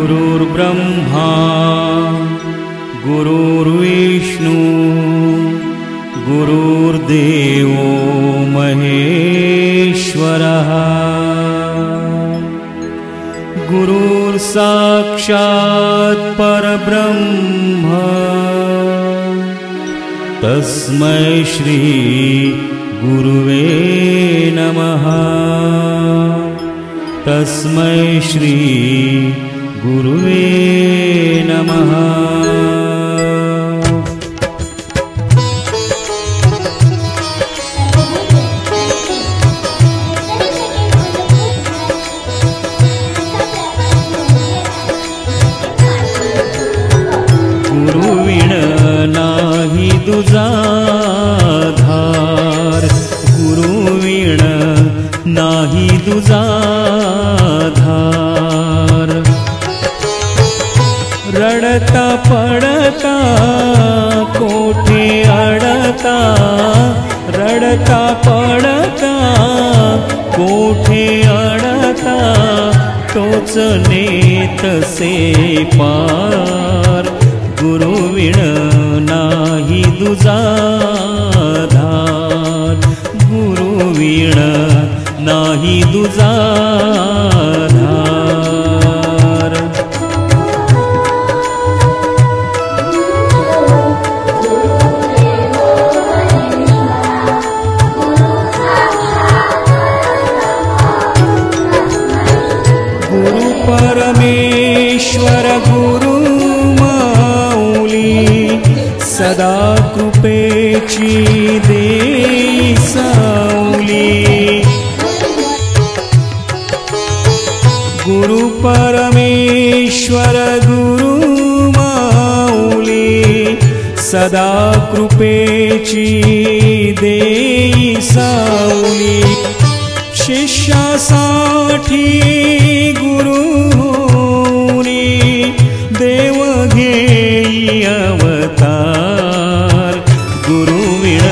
गुरुर्ब्रह्मा गुरुर्विष्णु गुरुर्देवो महेश्वरः गुरुर्साक्षात् परब्रह्म तस्मै श्री गुरुवे नमः। तस्मै श्री गुरुवे नमः। गुरुविण नाही दुजा धार, गुरुविण नाही दुजा धार। रडता पडता कोठे अडता, रडता पडता कोठे अडता, तोच नेतसे पार। गुरुविण नाही दुजा धार, गुरुविण नाही दुजा धार। गुरु परमेश्वर गुरु सदा कृपेची देई सावली। गुरु परमेश्वर गुरु माऊली, सदा कृपेची देई सावली। शिष्यासाठी गुरु होनी देव घेई अवतार। गुरुविण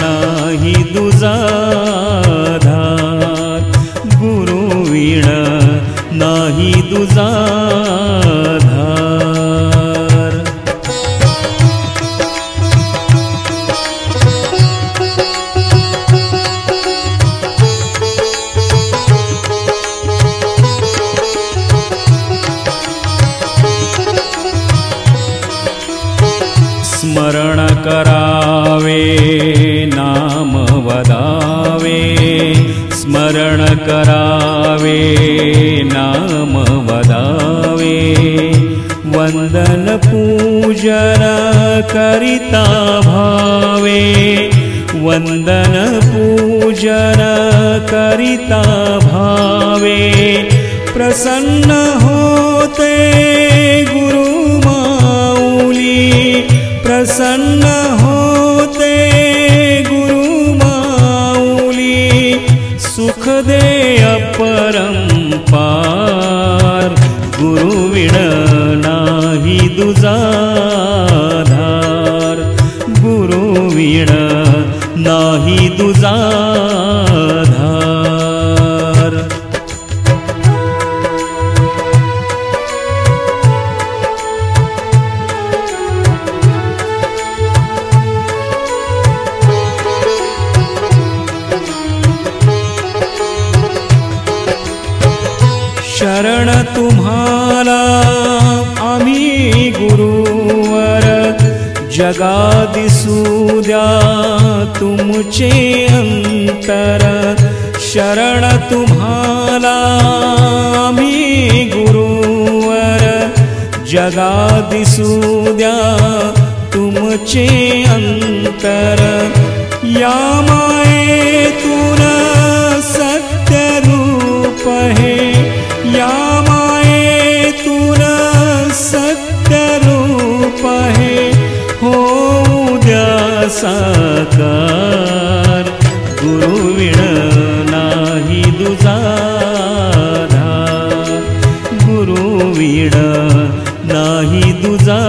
नाही दुजा धार, गुरुविण नाही दुजा धार। स्मरण करावे नाम वदावे, स्मरण करावे नाम वदावे। वंदन पूजन करिता भावे, वंदन पूजन करिता भावे। प्रसन्न होते गुरु माऊली, प्रसन्न होते गुरु माऊली। सुख दे अपरंपार, गुरुविण नाही दुजा धार, गुरुविण नाही दुजा धार। शरण तुम्हाला आम्ही गुरुवर, जगा दिसू द्या तुमचे अंतर। शरण तुम्हाला आम्ही गुरुवर, जगा दिसू द्या तुमचे अंतर। या मायेतून सत्य रूप है, या मायेतून सत्य रूप है। होऊ द्या साकार, गुरुविण नाही दुजा धार, गुरुविण नाही दुजा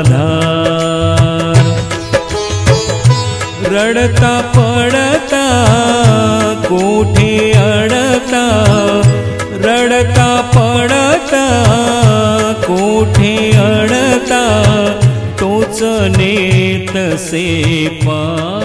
धार। रडता पडता कोठे अडता, रडता पडता पडता कोठे अडता तोच नेतसे पाय.